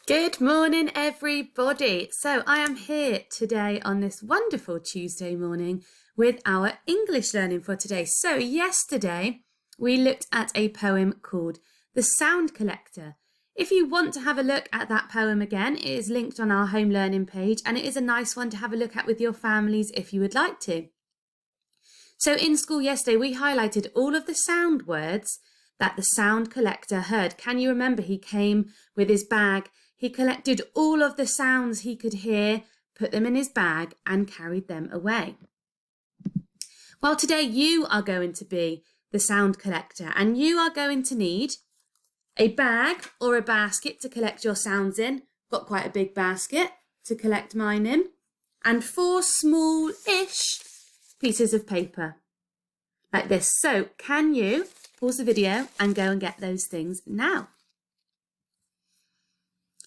Good morning, everybody. So I am here today on this wonderful Tuesday morning with our English learning for today. So yesterday we looked at a poem called The Sound Collector. If you want to have a look at that poem again, it is linked on our home learning page, and it is a nice one to have a look at with your families if you would like to. So in school yesterday, we highlighted all of the sound words that the sound collector heard. Can you remember? He came with his bag. He collected all of the sounds he could hear, put them in his bag, and carried them away. Well, today you are going to be the sound collector, and you are going to need a bag or a basket to collect your sounds in. Got quite a big basket to collect mine in, and 4 small-ish pieces of paper like this. So can you pause the video and go and get those things now?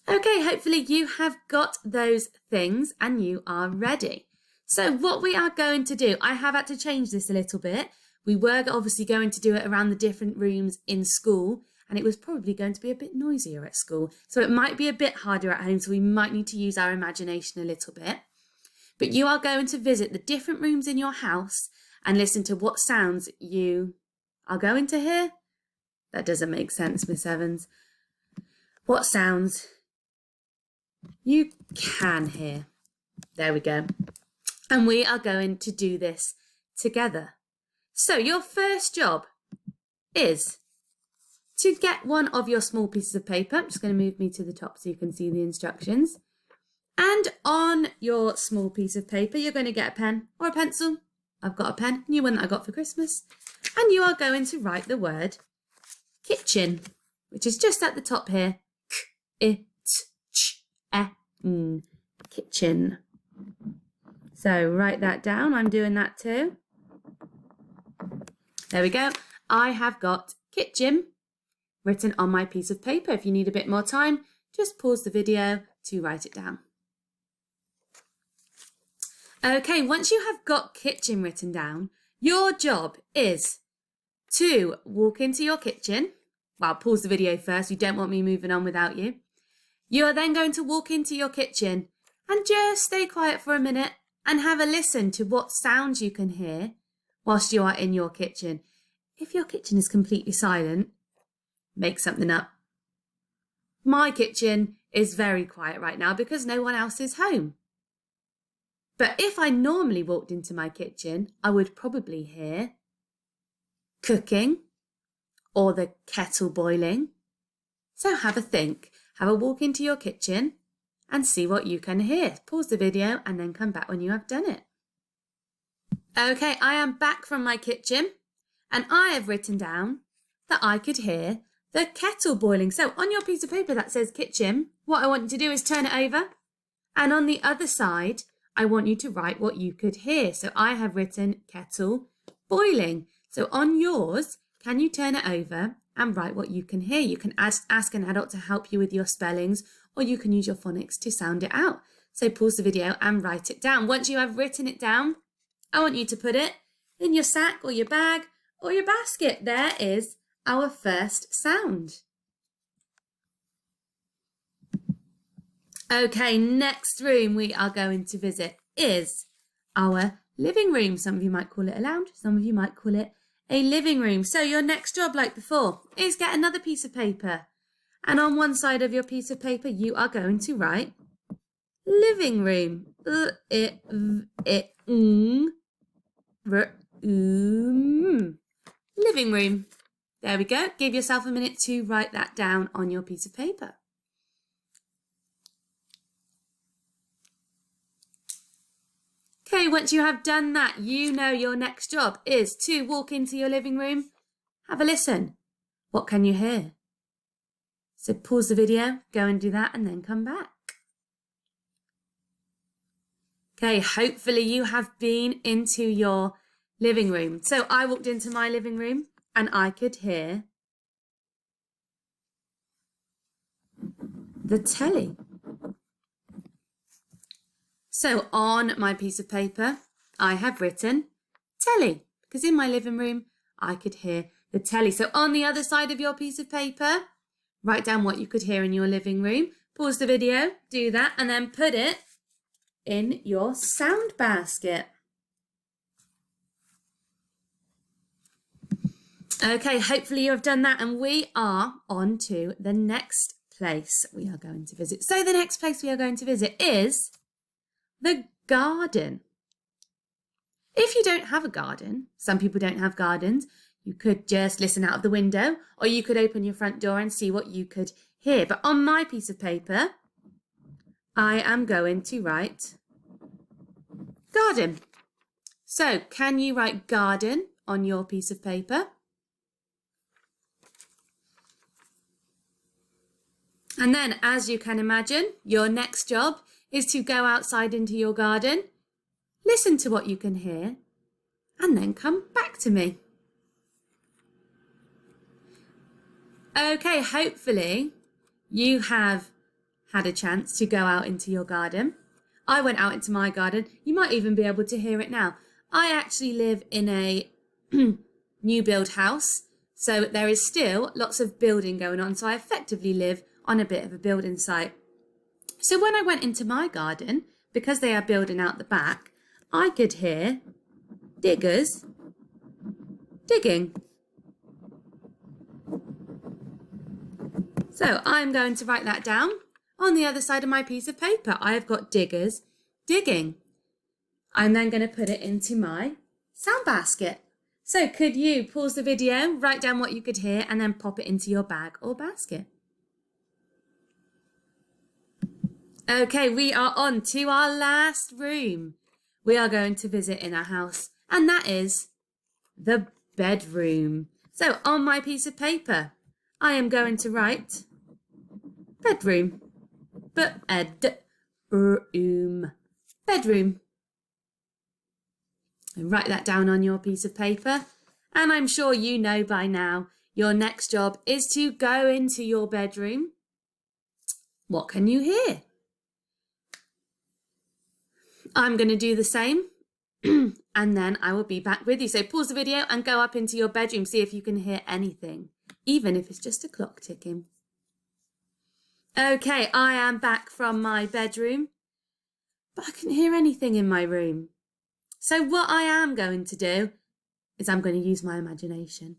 Okay, hopefully you have got those things and you are ready. So what we are going to do, I have had to change this a little bit. We were obviously going to do it around the different rooms in school, and it was probably going to be a bit noisier at school. So it might be a bit harder at home, so we might need to use our imagination a little bit. But you are going to visit the different rooms in your house and listen to what sounds you are going to hear. That doesn't make sense, Miss Evans. What sounds you can hear. There we go. And we are going to do this together. So your first job is to get one of your small pieces of paper. I'm just going to move me to the top so you can see the instructions. And on your small piece of paper, you're going to get a pen or a pencil. I've got a pen, new one that I got for Christmas. And you are going to write the word kitchen, which is just at the top here. Kitchen. So write that down. I'm doing that too. There we go. I have got kitchen written on my piece of paper. If you need a bit more time, just pause the video to write it down. Okay, once you have got kitchen written down, your job is to walk into your kitchen. Well, pause the video first. You don't want me moving on without you. You are then going to walk into your kitchen and just stay quiet for a minute and have a listen to what sounds you can hear whilst you are in your kitchen. If your kitchen is completely silent, make something up. My kitchen is very quiet right now because no one else is home. But if I normally walked into my kitchen, I would probably hear cooking or the kettle boiling. So have a think. Have a walk into your kitchen and see what you can hear. Pause the video and then come back when you have done it. Okay, I am back from my kitchen and I have written down that I could hear the kettle boiling. So on your piece of paper that says kitchen, what I want you to do is turn it over. And on the other side, I want you to write what you could hear. So I have written kettle boiling. So on yours, can you turn it over and write what you can hear? You can ask an adult to help you with your spellings, or you can use your phonics to sound it out. So pause the video and write it down. Once you have written it down, I want you to put it in your sack or your bag or your basket. There is our first sound. Okay, next room we are going to visit is our living room. Some of you might call it a lounge, some of you might call it a living room. So your next job, like before, is get another piece of paper. And on one side of your piece of paper, you are going to write living room. Living room. There we go. Give yourself a minute to write that down on your piece of paper. Okay, once you have done that, you know your next job is to walk into your living room, have a listen. What can you hear? So pause the video, go and do that, and then come back. Okay, hopefully you have been into your living room. So I walked into my living room and I could hear the telly. So on my piece of paper, I have written telly, because in my living room, I could hear the telly. So on the other side of your piece of paper, write down what you could hear in your living room, pause the video, do that, and then put it in your sound basket. Okay, hopefully you have done that, and we are on to the next place we are going to visit. So the next place we are going to visit is the garden. If you don't have a garden, some people don't have gardens, you could just listen out of the window, or you could open your front door and see what you could hear. But on my piece of paper, I am going to write garden. So can you write garden on your piece of paper? And then, as you can imagine, your next job is to go outside into your garden, listen to what you can hear, and then come back to me. Okay, hopefully you have had a chance to go out into your garden. I went out into my garden. You might even be able to hear it now. I actually live in a new build house, so there is still lots of building going on. So I effectively live on a bit of a building site. So when I went into my garden, because they are building out the back, I could hear diggers digging. So I'm going to write that down on the other side of my piece of paper. I've got diggers digging. I'm then going to put it into my sound basket. So could you pause the video, write down what you could hear, and then pop it into your bag or basket? Okay, we are on to our last room we are going to visit in our house, and that is the bedroom. So on my piece of paper, I am going to write bedroom. Bedroom. Bedroom. And write that down on your piece of paper. And I'm sure you know by now, your next job is to go into your bedroom. What can you hear? I'm going to do the same and then I will be back with you. So pause the video and go up into your bedroom, see if you can hear anything, even if it's just a clock ticking. Okay, I am back from my bedroom, but I couldn't hear anything in my room. So what I am going to do is I'm going to use my imagination.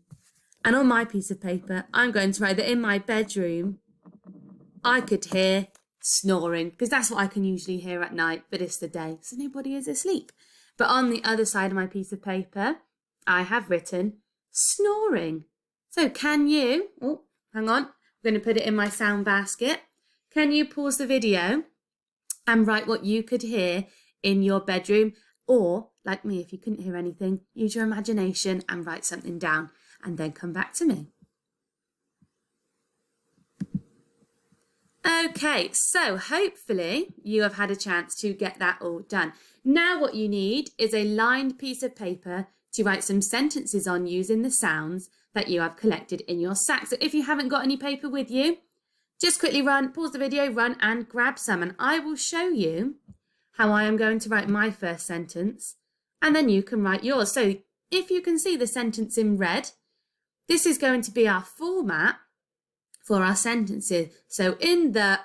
And on my piece of paper, I'm going to write that in my bedroom, I could hear snoring, because that's what I can usually hear at night, but it's the day, so nobody is asleep. But on the other side of my piece of paper, I have written snoring. So can you, oh, hang on, I'm going to put it in my sound basket. Can you pause the video and write what you could hear in your bedroom? Or, like me, if you couldn't hear anything, use your imagination and write something down and then come back to me. Okay, so hopefully you have had a chance to get that all done. Now what you need is a lined piece of paper to write some sentences on using the sounds that you have collected in your sack. So if you haven't got any paper with you, just quickly pause the video, run and grab some, and I will show you how I am going to write my first sentence, and then you can write yours. So if you can see the sentence in red, this is going to be our format for our sentences. So in the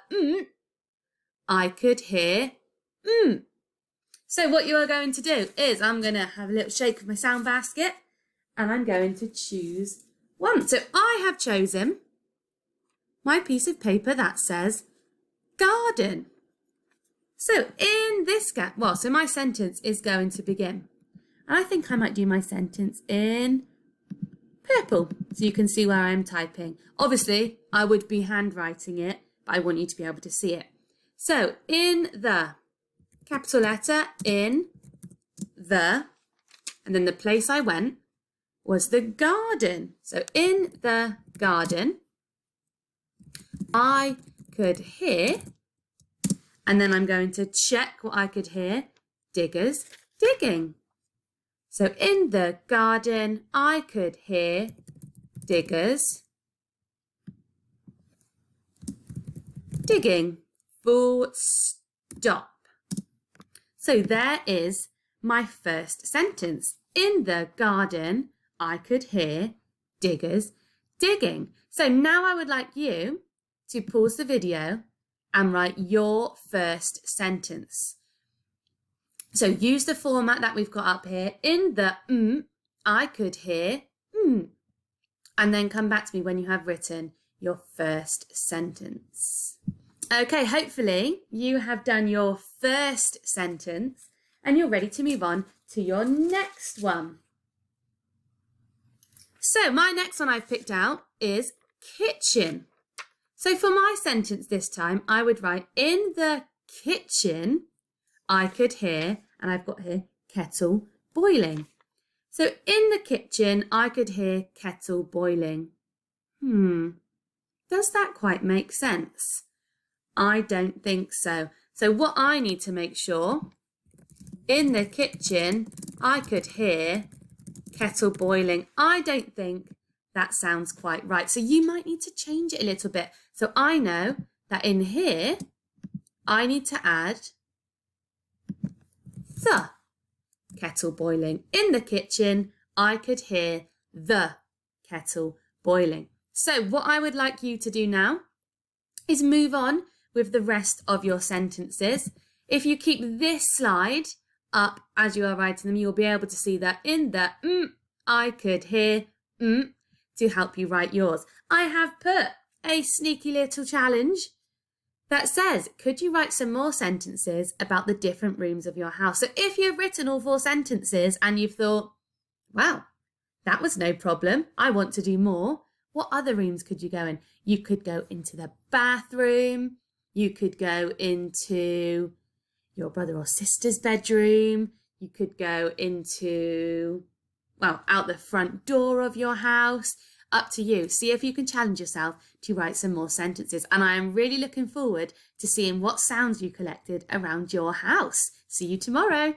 I could hear So what you are going to do is I'm going to have a little shake of my sound basket and I'm going to choose one. So I have chosen my piece of paper that says garden. So in this so my sentence is going to begin. And I think I might do my sentence in purple, so you can see where I'm typing. Obviously, I would be handwriting it, but I want you to be able to see it. So, in the, capital letter, in the, and then the place I went was the garden. So, in the garden, I could hear, and then I'm going to check what I could hear, diggers digging. So in the garden, I could hear diggers digging. Full stop. So there is my first sentence. In the garden, I could hear diggers digging. So now I would like you to pause the video and write your first sentence. So use the format that we've got up here. In the I could hear and then come back to me when you have written your first sentence. Okay, hopefully you have done your first sentence and you're ready to move on to your next one. So my next one I've picked out is kitchen. So for my sentence this time, I would write, in the kitchen, I could hear, and I've got here, kettle boiling. So in the kitchen, I could hear kettle boiling. Does that quite make sense? I don't think so. So what I need to make sure, in the kitchen, I could hear kettle boiling. I don't think that sounds quite right. So you might need to change it a little bit. So I know that in here, I need to add the kettle boiling. In the kitchen, I could hear the kettle boiling. So what I would like you to do now is move on with the rest of your sentences. If you keep this slide up as you are writing them, you'll be able to see that in the I could hear to help you write yours. I have put a sneaky little challenge that says, could you write some more sentences about the different rooms of your house? So if you've written all 4 sentences and you've thought, wow, that was no problem, I want to do more, what other rooms could you go in? You could go into the bathroom, you could go into your brother or sister's bedroom, you could go into, well, out the front door of your house. Up to you. See if you can challenge yourself to write some more sentences. And I am really looking forward to seeing what sounds you collected around your house. See you tomorrow.